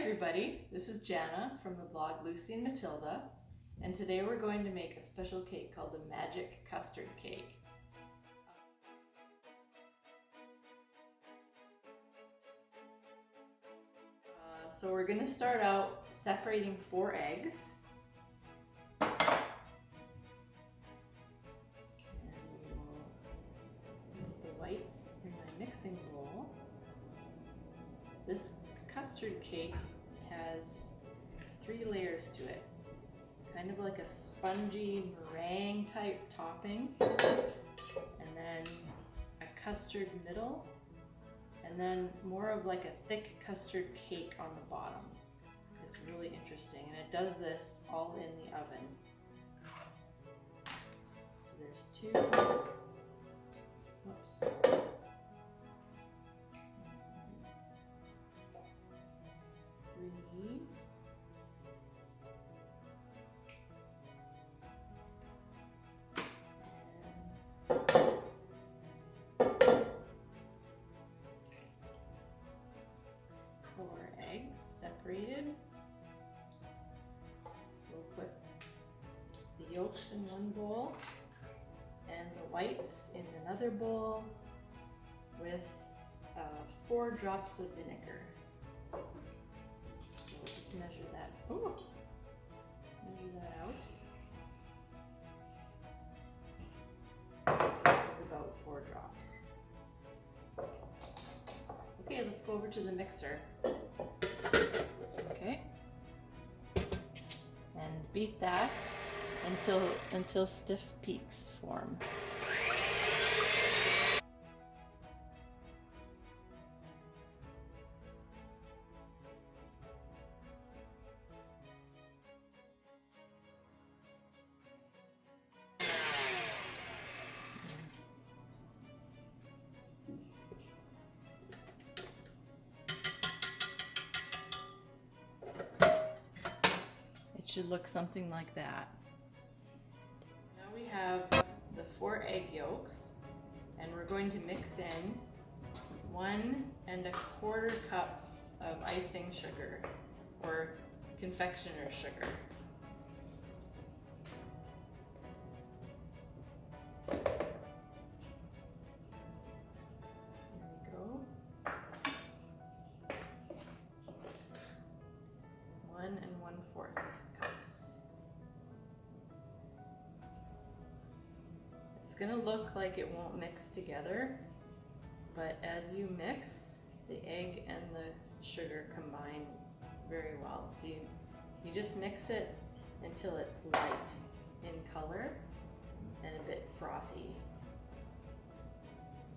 everybody, this is Jana from the blog Lucy and Matilda, and today we're going to make a special cake called the Magic Custard Cake. So we're going to start out separating 4 eggs. And we will put the whites in my mixing bowl. This custard cake has 3 layers to it, kind of like a spongy meringue type topping, and then a custard middle, and then more of like a thick custard cake on the bottom. It's really interesting, and it does this all in the oven. So there's 2. Whoops. 3. Eggs separated. So we'll put the yolks in one bowl and the whites in another bowl with 4 drops of vinegar. So we'll just measure that. Oh, measure that out. This is about 4 drops. Okay, let's go over to the mixer. Okay, and beat that until stiff peaks form. Should look something like that. Now we have the 4 egg yolks, and we're going to mix in 1 1/4 cups of icing sugar or confectioner's sugar. There we go. 1 1/4. It's going to look like it won't mix together, but as you mix, the egg and the sugar combine very well. So you just mix it until it's light in color and a bit frothy.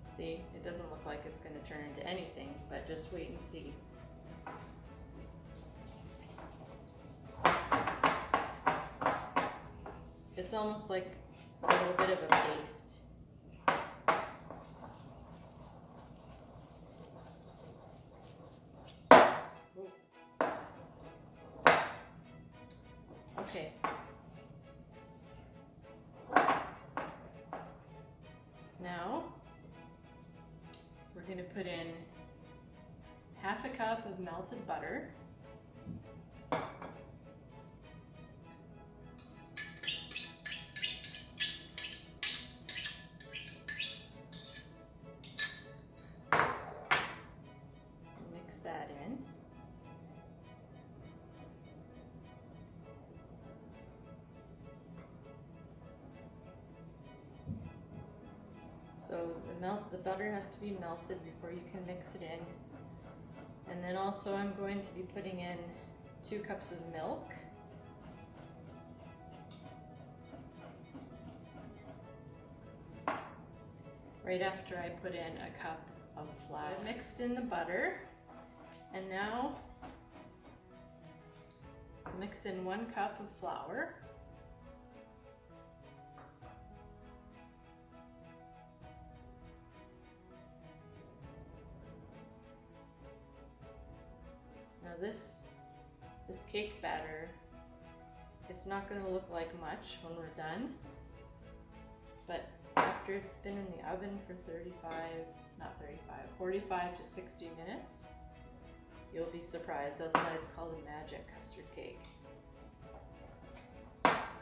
See, it doesn't look like it's going to turn into anything, but just wait and see. It's almost like a little bit of a paste. Ooh. Okay. Now we're going to put in 1/2 cup of melted butter. That in. So the butter has to be melted before you can mix it in. And then also I'm going to be putting in 2 cups of milk. Right after I put in 1 cup of flour. I mixed in the butter. And now mix in 1 cup of flour. Now this cake batter, it's not going to look like much when we're done, but after it's been in the oven for 45 not 35, 45 to 60 minutes, You'll be surprised. That's why it's called a magic custard cake.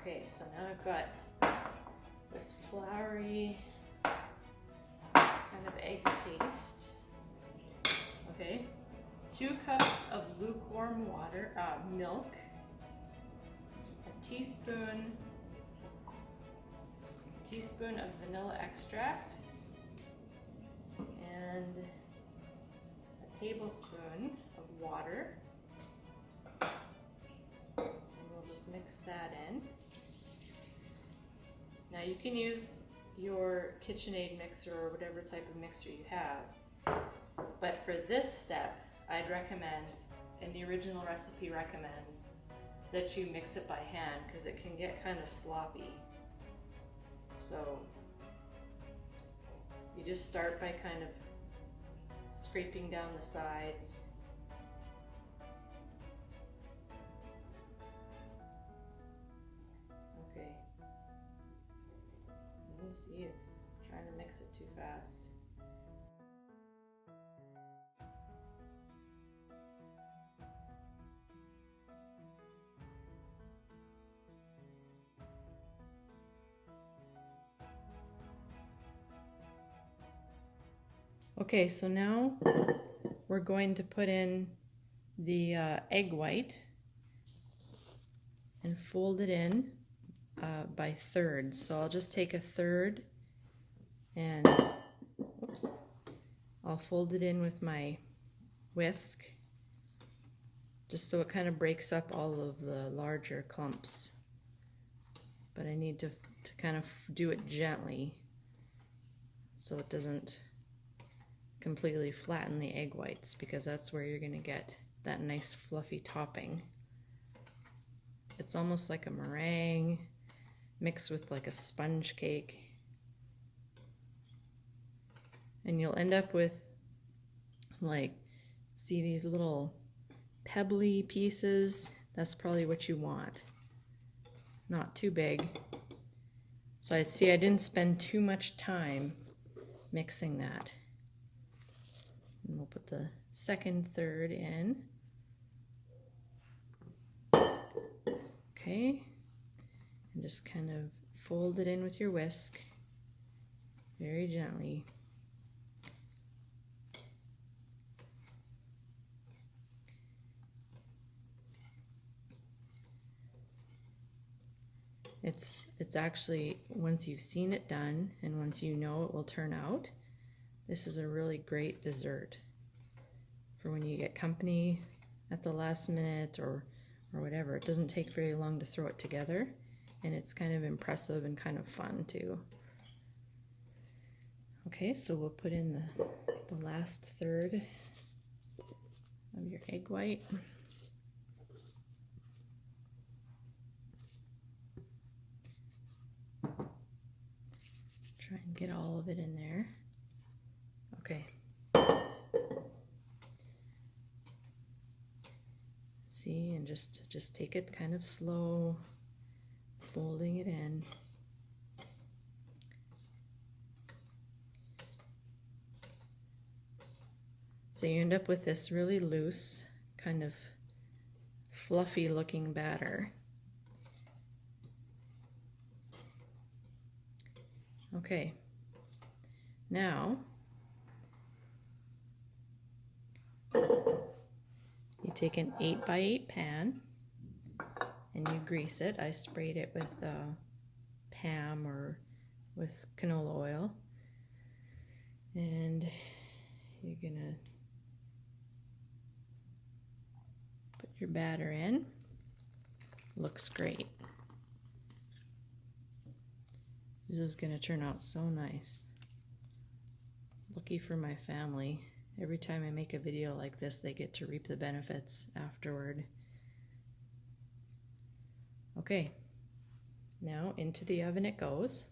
Okay, so now I've got this floury kind of egg paste. Okay, 2 cups of lukewarm water, milk, a teaspoon of vanilla extract, and a tablespoon of water. And we'll just mix that in. Now you can use your KitchenAid mixer or whatever type of mixer you have, but for this step I'd recommend, and the original recipe recommends, that you mix it by hand because it can get kind of sloppy. So you just start by kind of scraping down the sides. Okay. You see it's trying to mix it too fast. Okay, so now we're going to put in the egg white and fold it in by thirds. So I'll just take a third and I'll fold it in with my whisk just so it kind of breaks up all of the larger clumps. But I need to kind of do it gently so it doesn't completely flatten the egg whites, because that's where you're going to get that nice fluffy topping. It's almost like a meringue mixed with like a sponge cake. And you'll end up with, like, see these little pebbly pieces? That's probably what you want. Not too big. So I didn't spend too much time mixing that. And we'll put the second third in. Okay. And just kind of fold it in with your whisk very gently. It's actually, once you've seen it done and once you know it will turn out, this is a really great dessert for when you get company at the last minute or whatever. It doesn't take very long to throw it together, and it's kind of impressive and kind of fun too. Okay, so we'll put in the last third of your egg white. Try and get all of it in there. Okay. See, and just take it kind of slow, folding it in. So you end up with this really loose, kind of fluffy looking batter. Okay, now you take an 8x8 pan and you grease it. I sprayed it with Pam or with canola oil, and you're gonna put your batter in. Looks great. This is gonna turn out so nice. Lucky for my family. Every time I make a video like this, they get to reap the benefits afterward. Okay, now into the oven it goes.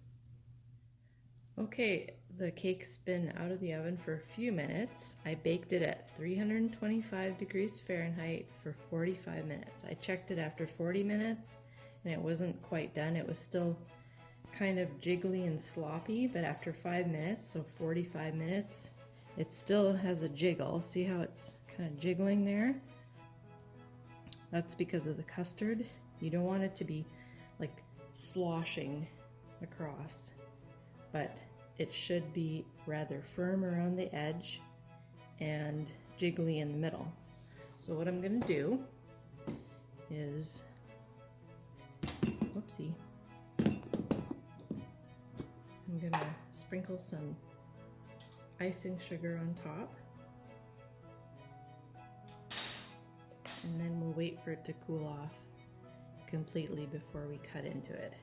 Okay, the cake's been out of the oven for a few minutes. I baked it at 325 degrees Fahrenheit for 45 minutes. I checked it after 40 minutes and it wasn't quite done. It was still kind of jiggly and sloppy, but after 5 minutes, so 45 minutes, it still has a jiggle. See how it's kind of jiggling there. That's because of the custard. You don't want it to be like sloshing across, but it should be rather firm around the edge and jiggly in the middle. So what I'm gonna do is, whoopsie, I'm gonna sprinkle some icing sugar on top, and then we'll wait for it to cool off completely before we cut into it.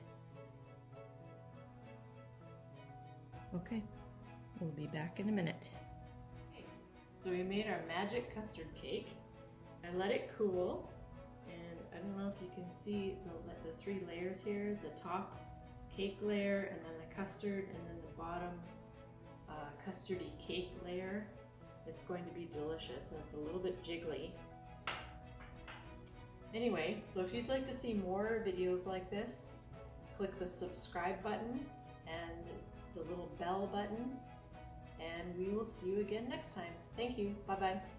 Okay, we'll be back in a minute. So we made our magic custard cake. I let it cool, and I don't know if you can see the three layers here, the top cake layer, and then the custard, and then the bottom custardy cake layer. It's going to be delicious, and it's a little bit jiggly. Anyway, so if you'd like to see more videos like this, click the subscribe button and the little bell button, and we will see you again next time. Thank you. Bye-bye.